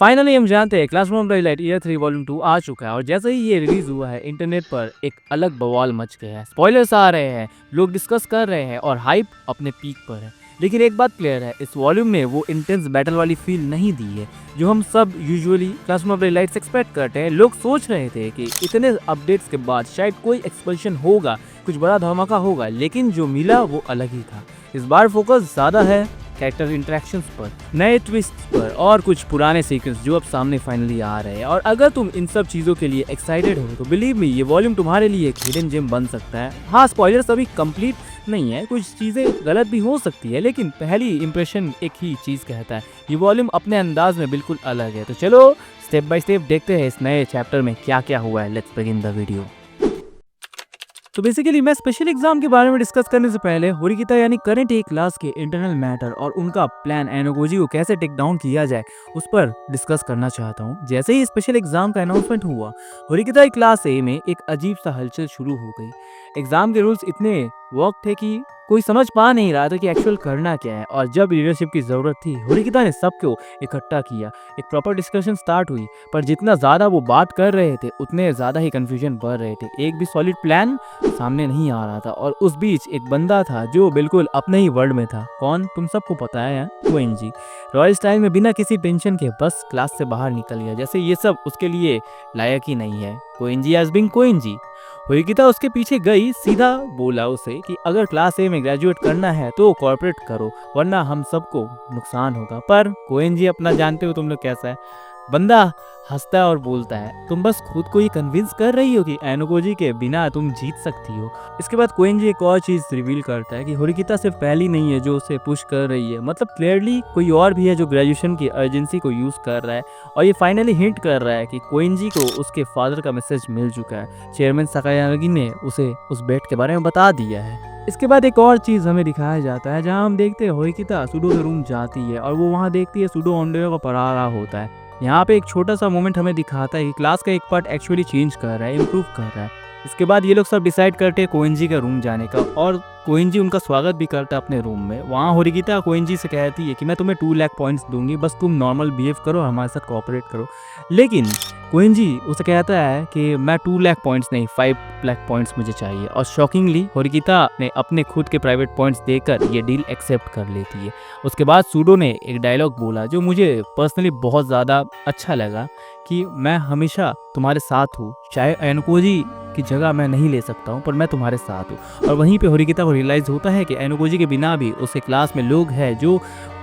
Finally हम जानते हैं क्लासरूम लाइट ईयर 3 वॉल्यूम 2 आ चुका है और जैसे ही ये रिलीज हुआ है इंटरनेट पर एक अलग बवाल मच गया है। स्पॉयलर्स आ रहे हैं, लोग डिस्कस कर रहे हैं और हाइप अपने पीक पर है। लेकिन एक बात क्लियर है, इस वॉल्यूम में वो इंटेंस बैटल वाली फील नहीं दी है जो हम सब यूजुअली क्लासरूम लाइट से एक्सपेक्ट करते हैं। लोग सोच रहे थे कि इतने अपडेट्स के बाद शायद कोई एक्सपेंशन होगा, कुछ बड़ा धमाका होगा, लेकिन जो मिला वो अलग ही था। इस बार फोकस ज्यादा है कैरेक्टर इंटरेक्शंस पर, नए ट्विस्ट पर और कुछ पुराने सीक्वेंस जो अब सामने फाइनली आ रहे हैं। और अगर तुम इन सब चीज़ों के लिए एक्साइटेड हो तो बिलीव मी, ये वॉल्यूम तुम्हारे लिए एक हिडन जेम बन सकता है। हाँ, स्पॉयलर्स अभी कंप्लीट नहीं है, कुछ चीज़ें गलत भी हो सकती है, लेकिन पहली इंप्रेशन एक ही चीज़ कहता है, ये वॉल्यूम अपने अंदाज में बिल्कुल अलग है। तो चलो स्टेप बाय स्टेप देखते हैं इस नए चैप्टर में क्या क्या हुआ है। Let's begin the video. तो बेसिकली मैं स्पेशल एग्जाम के बारे में डिस्कस करने से पहले होरिकिता यानी करंट ए क्लास के इंटरनल मैटर और उनका प्लान एनोगोजी को कैसे टेक डाउन किया जाए उस पर डिस्कस करना चाहता हूँ। जैसे ही स्पेशल एग्जाम का अनाउंसमेंट हुआ, होरिकिता क्लास ए में एक अजीब सा हलचल शुरू हो गई। एग्जाम के रूल्स इतने वर्क थे कि कोई समझ पा नहीं रहा था कि एक्चुअल करना क्या है। और जब लीडरशिप की जरूरत थी, होरिकिता ने सबको इकट्ठा किया, एक प्रॉपर डिस्कशन स्टार्ट हुई। पर जितना ज्यादा वो बात कर रहे थे उतने ज्यादा ही कंफ्यूजन बढ़ रहे थे, एक भी सॉलिड प्लान सामने नहीं आ रहा था। और उस बीच एक बंदा था जो बिल्कुल अपने ही वर्ल्ड में था। कौन? तुम सबको पता है, कोएंजी। रॉयल स्टाइल में बिना किसी टेंशन के बस क्लास से बाहर निकल गया, जैसे ये सब उसके लिए लायक ही नहीं है। कोएंजी एज बीइंग कोएंजी। होरिकिता उसके पीछे गई, सीधा बोला उसे कि अगर क्लास ए में ग्रेजुएट करना है तो कॉर्पोरेट करो, वरना हम सबको नुकसान होगा। पर कोएंजी अपना जानते हो तुम लोग कैसा है, बंदा हंसता है और बोलता है, तुम बस खुद को ये कन्विंस कर रही हो कि एनोगोजी के बिना तुम जीत सकती हो। इसके बाद कोएंजी एक और चीज रिवील करता है कि होरिकिता सिर्फ पहली नहीं है जो उसे पुश कर रही है, मतलब क्लियरली कोई और भी है जो ग्रेजुएशन की अर्जेंसी को यूज कर रहा है। और ये फाइनली हिंट कर रहा है कि कोएंजी को उसके फादर का मैसेज मिल चुका है। चेयरमैन साकायागी ने उसे उस बेट के बारे में बता दिया है। इसके बाद एक और चीज हमें दिखाया जाता है जहां हम देखते हैं होरिकिता सुडो के रूम जाती है और वो वहां देखती है सुडो ओंडेरो को पढ़ा रहा होता है। यहाँ पे एक छोटा सा मोमेंट हमें दिखाता है कि क्लास का एक पार्ट एक्चुअली चेंज कर रहा है, इम्प्रूव कर रहा है। इसके बाद ये लोग सब डिसाइड करते हैं कोएंजी का रूम जाने का और कोएंजी उनका स्वागत भी करता है अपने रूम में। वहाँ होरिकिता कोएंजी से कहती है कि मैं तुम्हें 2 लाख पॉइंट्स दूंगी, बस तुम नॉर्मल बिहेव करो, हमारे साथ कोऑपरेट करो। लेकिन कोएंजी उसे कहता है कि मैं 2 लाख पॉइंट्स नहीं, 5 लाख पॉइंट्स मुझे चाहिए। और शॉकिंगली होरिकिता ने अपने खुद के प्राइवेट पॉइंट्स देकर ये डील एक्सेप्ट कर लेती है। उसके बाद सुडो ने एक डायलॉग बोला जो मुझे पर्सनली बहुत ज़्यादा अच्छा लगा कि मैं हमेशा तुम्हारे साथ हूँ, चाहे एनोगोजी की जगह मैं नहीं ले सकता हूँ पर मैं तुम्हारे साथ हूँ। और वहीं पे होरिकिता को रियलाइज़ होता है कि एनोगोजी के बिना भी उसके क्लास में लोग हैं जो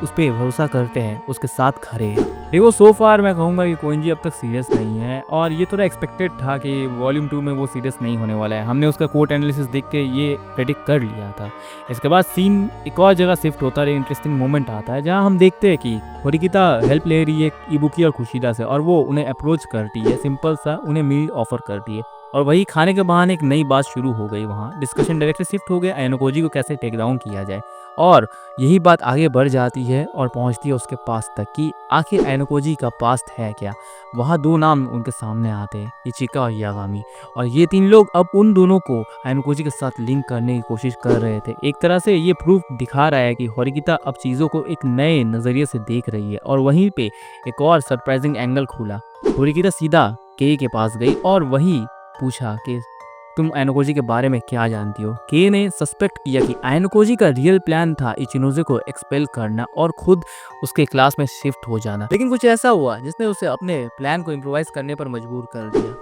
उस पर भरोसा करते हैं, उसके साथ खड़े हैं। देखो सो फार मैं कहूँगा कि कोएंजी अब तक सीरियस नहीं है और ये थोड़ा एक्सपेक्टेड था कि वॉल्यूम 2 में वो सीरियस नहीं होने वाला है। हमने उसका कोट एनालिसिस देख के ये प्रेडिक्ट कर लिया था। इसके बाद सीन एक और जगह शिफ्ट होता है, इंटरेस्टिंग मोमेंट आता है जहाँ हम देखते हैं कि होरिकिता हेल्प ले रही है इबुकी और खुशीदा से और वो उन्हें अप्रोच करती है, सिंपल सा उन्हें मील ऑफर करती है। और वही खाने के बहाने एक नई बात शुरू हो गई। वहाँ डिस्कशन डायरेक्टली शिफ्ट हो गया एनोगोजी को कैसे टेक डाउन किया जाए और यही बात आगे बढ़ जाती है और पहुँचती है उसके पास तक कि आखिर एनोगोजी का पास्ट है क्या। वहाँ 2 नाम उनके सामने आते हैं, इचिका और यागामी। और ये 3 लोग अब उन दोनों को एनोगोजी के साथ लिंक करने की कोशिश कर रहे थे। एक तरह से ये प्रूफ दिखा रहा है कि होरिकिता अब चीज़ों को एक नए नज़रिए से देख रही है। और वहीं पे एक और सरप्राइजिंग एंगल खुला। होरिकिता सीधा के पास गई और वही पूछा कि तुम एनोगोजी के बारे में क्या जानती हो। के ने सस्पेक्ट किया कि एनोगोजी का रियल प्लान था इचिनोजे को एक्सपेल करना और खुद उसके क्लास में शिफ्ट हो जाना, लेकिन कुछ ऐसा हुआ जिसने उसे अपने प्लान को इम्प्रोवाइज करने पर मजबूर कर दिया।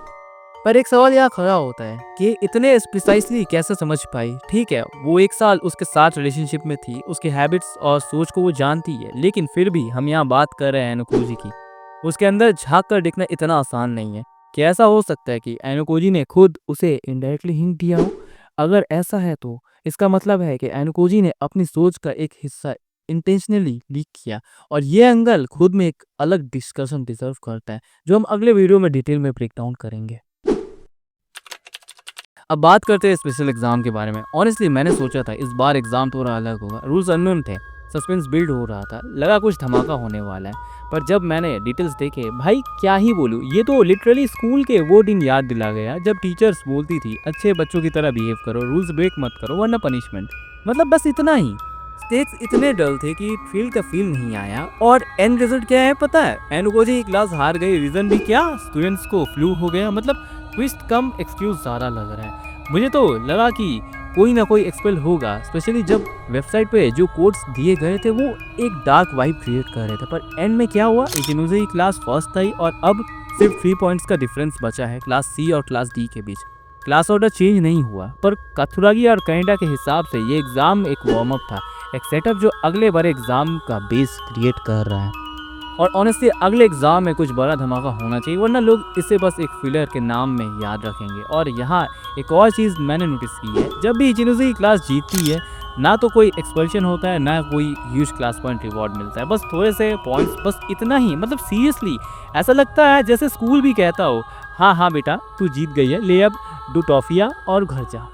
पर एक सवाल यहाँ खड़ा होता है कि इतने प्रिसाइसली कैसे समझ पाई। ठीक है, वो 1 साल उसके साथ रिलेशनशिप में थी, उसके हैबिट्स और सोच को वो जानती है, लेकिन फिर भी हम यहाँ बात कर रहे हैं एनोगोजी की। उसके अंदर झांक कर देखना इतना आसान नहीं है। क्या ऐसा हो सकता है कि एनोगोजी ने खुद उसे इनडायरेक्टली हिंट दिया हो? अगर ऐसा है तो इसका मतलब है कि एनोगोजी ने अपनी सोच का एक हिस्सा इंटेंशनली लीक किया। और ये एंगल खुद में एक अलग डिस्कशन डिजर्व करता है जो हम अगले वीडियो में डिटेल में ब्रेक डाउन करेंगे। अब बात करते हैं स्पेशल एग्जाम के बारे में। ऑनेस्टली मैंने सोचा था इस बार एग्जाम थोड़ा अलग होगा, रूल्स अननोन थे, सस्पेंस बिल्ड हो रहा था, लगा कुछ धमाका होने वाला है। पर जब मैंने डिटेल्स देखे, भाई क्या ही बोलूँ, ये तो लिटरली स्कूल के वो दिन याद दिला गया जब टीचर्स बोलती थी अच्छे बच्चों की तरह बिहेव करो, रूल्स ब्रेक मत करो वरना पनिशमेंट। मतलब बस इतना ही, स्टेक्स इतने डल थे कि फील का फील नहीं आया। और एंड रिजल्ट क्या है पता है? एनुकोजी की क्लास हार गई, रीजन भी क्या? स्टूडेंट्स को फ्लू हो गया। मतलब ट्विस्ट कम एक्सक्यूज ज़्यादा लग रहा है। मुझे तो लगा कि कोई ना कोई एक्सपेल होगा, स्पेशली जब वेबसाइट पे जो कोड्स दिए गए थे वो एक डार्क वाइब क्रिएट कर रहे थे। पर एंड में क्या हुआ? इचिनोजे की क्लास फर्स्ट आई और अब सिर्फ 3 पॉइंट्स का डिफरेंस बचा है क्लास सी और क्लास डी के बीच। क्लास ऑर्डर चेंज नहीं हुआ, पर काथुरागी और कनाडा के हिसाब से ये एग्ज़ाम एक वार्म अप था, एक सेटअप जो अगले बड़े एग्ज़ाम का बेस क्रिएट कर रहा है। और ऑनेस्टली अगले एग्ज़ाम में कुछ बड़ा धमाका होना चाहिए, वरना लोग इसे बस एक फिलर के नाम में याद रखेंगे। और यहाँ एक और चीज़ मैंने नोटिस की है, जब भी इचिनोजे की क्लास जीतती है ना तो कोई एक्सपल्शन होता है ना कोई ह्यूज क्लास पॉइंट रिवॉर्ड मिलता है, बस थोड़े से पॉइंट्स, बस इतना ही। मतलब सीरियसली ऐसा लगता है जैसे स्कूल भी कहता हो, हाँ हाँ बेटा तू जीत गई है, ले अब 2 टॉफियाँ और घर जा।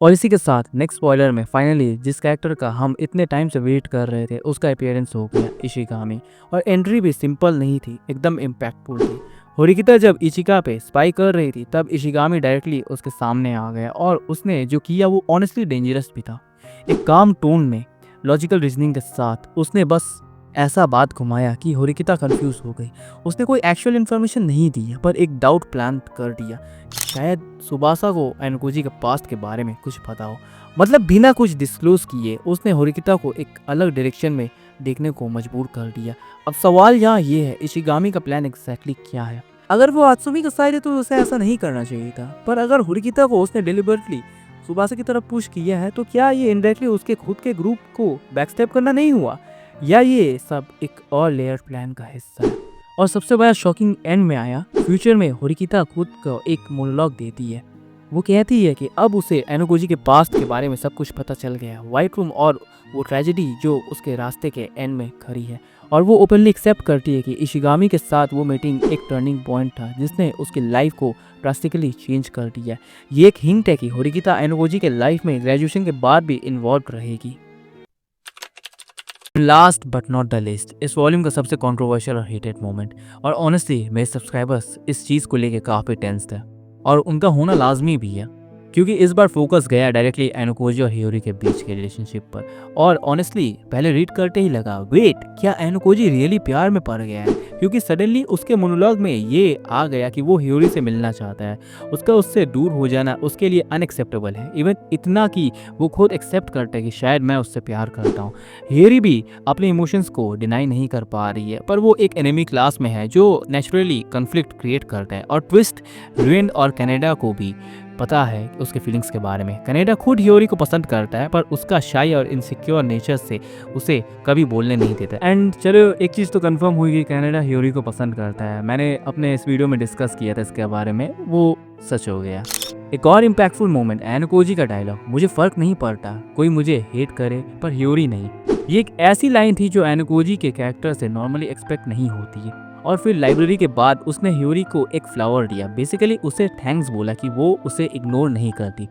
और इसी के साथ नेक्स्ट स्पॉइलर में फाइनली जिस कैरेक्टर का हम इतने टाइम से वेट कर रहे थे उसका अपीयरेंस हो गया, इशिगामी। और एंट्री भी सिंपल नहीं थी, एकदम इम्पैक्टफुल थी। होरिकिता जब इचिका पे स्पाई कर रही थी तब इशिगामी डायरेक्टली उसके सामने आ गया और उसने जो किया वो ऑनेस्टली डेंजरस भी था। एक काम टोन में लॉजिकल रीजनिंग के साथ उसने बस ऐसा बात घुमाया कि होरिकिता कंफ्यूज हो गई। उसने कोई एक्चुअल इन्फॉर्मेशन नहीं दी पर एक डाउट प्लांट कर दिया कि शायद सुबासा को एनुकोजी के पास्ट के बारे में कुछ पता हो। मतलब बिना कुछ डिस्क्लोज किए उसने होरिकिता को एक अलग डायरेक्शन में देखने को मजबूर कर दिया। अब सवाल यहाँ ये है, इशिगामी का प्लान एग्जैक्टली क्या है? अगर वो आत्सुमी का साइड है तो उसे ऐसा नहीं करना चाहिए था, पर अगर होरिकिता को उसने डिलिबरेटली सुबासा की तरफ पुश किया है तो क्या ये इनडायरेक्टली उसके खुद के ग्रुप को बैकस्टेप करना नहीं हुआ, या ये सब एक और लेयर प्लान का हिस्सा है? और सबसे बड़ा शॉकिंग एंड में आया, फ्यूचर में होरिकिता खुद को एक मोनोलॉग देती है। वो कहती है कि अब उसे एनुकोजी के पास्ट के बारे में सब कुछ पता चल गया, व्हाइट रूम और वो ट्रेजेडी जो उसके रास्ते के एंड में खड़ी है। और वो ओपनली एक्सेप्ट करती है कि इशिगामी के साथ वो मीटिंग एक टर्निंग पॉइंट था जिसने उसकी लाइफ को ड्रास्टिकली चेंज कर दिया। ये एक हिंट है कि होरिकिता एनुकोजी के लाइफ में ग्रेजुएशन के बाद भी इन्वॉल्व रहेगी। Last but not the list, इस वॉल्यूम का सबसे कंट्रोवर्शियल और हेटेड मोमेंट, और ऑनेस्टली मेरे सब्सक्राइबर्स इस चीज़ को लेके काफ़ी टेंस थे और उनका होना लाजमी भी है, क्योंकि इस बार फोकस गया डायरेक्टली एनुकोजी और हियोरी के बीच के रिलेशनशिप पर। और ऑनेस्टली पहले रीड करते ही लगा, वेट, क्या एनुकोजी रियली प्यार में पड़ गया है? क्योंकि सडनली उसके मोनोलॉग में ये आ गया कि वो हियोरी से मिलना चाहता है। उसका उससे दूर हो जाना उसके लिए अनएक्सेप्टेबल है, इवन इतना कि वो खुद एक्सेप्ट करता है कि शायद मैं उससे प्यार करता हूँ। हियोरी भी अपने इमोशंस को डिनाई नहीं कर पा रही है, पर वो एक एनिमी क्लास में है जो नेचुरली कन्फ्लिक्ट क्रिएट करता है। और ट्विस्ट, रुइन और कनाडा को भी पता है उसके फीलिंग्स के बारे में। कनाडा खुद हियोरी को पसंद करता है पर उसका शाई और इनसिक्योर नेचर से उसे कभी बोलने नहीं देता। एंड चलो एक चीज़ तो कंफर्म हुई कि कनाडा हियोरी को पसंद करता है। मैंने अपने इस वीडियो में डिस्कस किया था इसके बारे में, वो सच हो गया। एक और इम्पैक्टफुल मोमेंट, एनुकोजी का डायलॉग, मुझे फर्क नहीं पड़ता कोई मुझे हेट करे पर हियोरी नहीं। ये एक ऐसी लाइन थी जो एनुकोजी के कैरेक्टर से नॉर्मली एक्सपेक्ट नहीं होती है। और फिर लाइब्रेरी के बाद उसने हियोरी को एक फ्लावर दिया, बेसिकली उसे थैंक्स बोला कि वो उसे इग्नोर नहीं करती।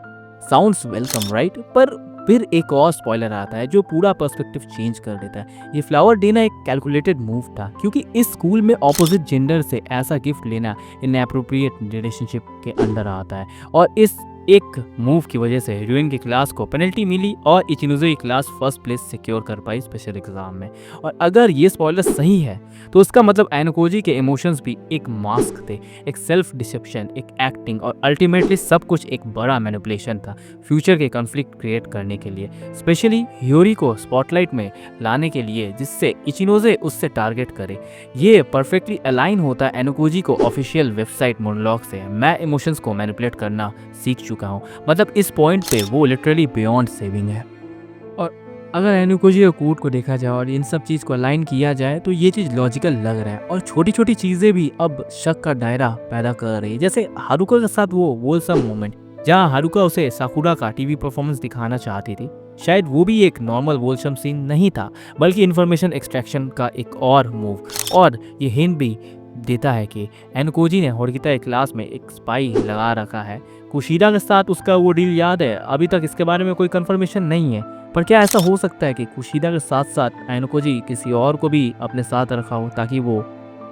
Sounds welcome right? पर फिर एक और स्पॉइलर आता है जो पूरा पर्सपेक्टिव चेंज कर देता है। ये फ्लावर देना एक कैलकुलेटेड मूव था, क्योंकि इस स्कूल में ऑपोजिट जेंडर से ऐसा गिफ्ट लेना इनएप्रोप्रिएट रिलेशनशिप के अंदर आता है। और इस एक मूव की वजह से हीरोइन की क्लास को पेनल्टी मिली और इचिनोजे की क्लास फर्स्ट प्लेस सिक्योर कर पाई स्पेशल एग्जाम में। और अगर ये स्पॉइलर सही है तो उसका मतलब एनुकोजी के इमोशंस भी एक मास्क थे, एक सेल्फ डिसेप्शन, एक एक्टिंग, और अल्टीमेटली सब कुछ एक बड़ा मैनिपुलेशन था फ्यूचर के कॉन्फ्लिक्ट क्रिएट करने के लिए, स्पेशली हियोरी को स्पॉटलाइट में लाने के लिए, जिससे इचिनोजे उससे टारगेट करे। ये परफेक्टली अलाइन होता है एनुकोजी को ऑफिशियल वेबसाइट मोनोलॉग से। मैं इमोशंस को मैनिपुलेट करना सीख चुका हूँ, मतलब इस पॉइंट पे वो लिटरली बियॉन्ड सेविंग है। और अगर एनुकोजी और कूट को देखा जाए और इन सब चीज़ को अलाइन किया जाए तो ये चीज़ लॉजिकल लग रहा है। और छोटी छोटी चीज़ें भी अब शक का दायरा पैदा कर रही है, जैसे हारुका के साथ वो वोलसम मोमेंट जहाँ हारुका उसे साकुरा का टीवी परफॉर्मेंस दिखाना चाहती थी। शायद वो भी एक नॉर्मल वोलसम सीन नहीं था, बल्कि इन्फॉर्मेशन एक्सट्रैक्शन का एक और मूव। और ये हिंट भी देता है कि एनुकोजी ने होरिकिता की क्लास में एक स्पाई लगा रखा है। कुशीदा के साथ उसका वो डील याद है, अभी तक इसके बारे में कोई कंफर्मेशन नहीं है, पर क्या ऐसा हो सकता है कि कुशीदा के साथ साथ एनुकोजी किसी और को भी अपने साथ रखा हो ताकि वो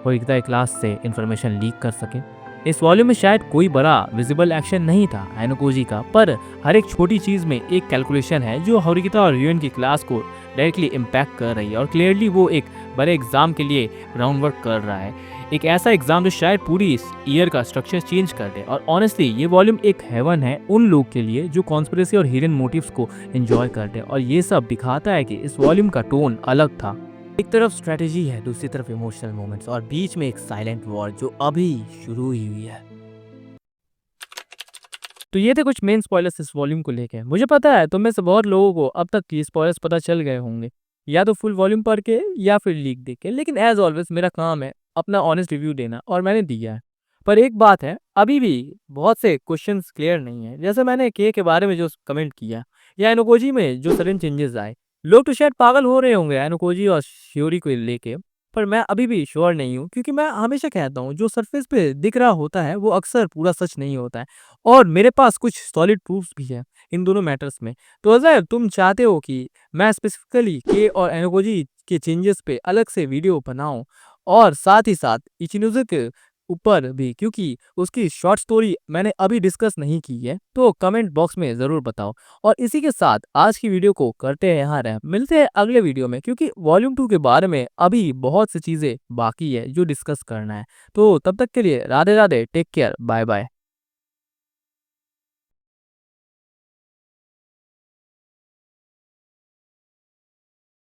होरिकिता की क्लास से इन्फॉर्मेशन लीक कर सके? इस वॉल्यूम में शायद कोई बड़ा विजिबल एक्शन नहीं था एनोकोजी का, पर हर एक छोटी चीज में एक कैलकुलेशन है जो हारुकिता और र्यूएन की क्लास को डायरेक्टली इम्पैक्ट कर रही है और क्लियरली वो एक बड़े एग्जाम के लिए ग्राउंड वर्क कर रहा है। एक ऐसा एग्जाम जो शायद पूरी इस ईयर का स्ट्रक्चर चेंज कर दे। और ऑनेस्टली ये वॉल्यूम एक हेवन है उन लोग के लिए जो कॉन्स्पिरेसी और हिडन मोटिव्स को एंजॉय करते हैं, और ये सब दिखाता है कि इस वॉल्यूम का टोन अलग था। एक तरफ स्ट्रेटेजी है, दूसरी तरफ इमोशनल मोमेंट्स, और बीच में एक साइलेंट वॉर जो अभी शुरू ही हुई है। तो ये थे कुछ मेन स्पॉयलर्स इस वॉल्यूम को लेके। मुझे पता है तुम में से बहुत लोगों को अब तक ये स्पॉयलर्स पता चल गए होंगे, या तो फुल वॉल्यूम पढ़ के या फिर लीक देख के, लेकिन एज ऑलवेज मेरा काम है अपना ऑनेस्ट रिव्यू देना, और मैंने दिया है। पर एक बात है, अभी भी बहुत से क्वेश्चंस क्लियर नहीं है। जैसे मैंने के बारे में जो कमेंट किया, या एनोकोजी में जो सडन चेंजेस आए, लोग तो शायद पागल हो रहे होंगे एनोकोजी और श्योरी को लेके, पर मैं अभी भी श्योर नहीं हूँ, क्योंकि मैं हमेशा कहता हूँ जो सरफेस पे दिख रहा होता है वो अक्सर पूरा सच नहीं होता है, और मेरे पास कुछ सॉलिड प्रूफ्स भी है इन दोनों मैटर्स में। तो अगर तुम चाहते हो कि मैं स्पेसिफिकली के और एनोकोजी के चेंजेस पे अलग से वीडियो बनाऊं, और साथ ही साथ इचिनोज़ु के ऊपर भी, क्योंकि उसकी शॉर्ट स्टोरी मैंने अभी डिस्कस नहीं की है, तो कमेंट बॉक्स में ज़रूर बताओ। और इसी के साथ आज की वीडियो को करते हैं यहाँ रैप। मिलते हैं अगले वीडियो में, क्योंकि वॉल्यूम 2 के बारे में अभी बहुत सी चीज़ें बाकी है जो डिस्कस करना है। तो तब तक के लिए Radhe Radhe, take care, bye bye.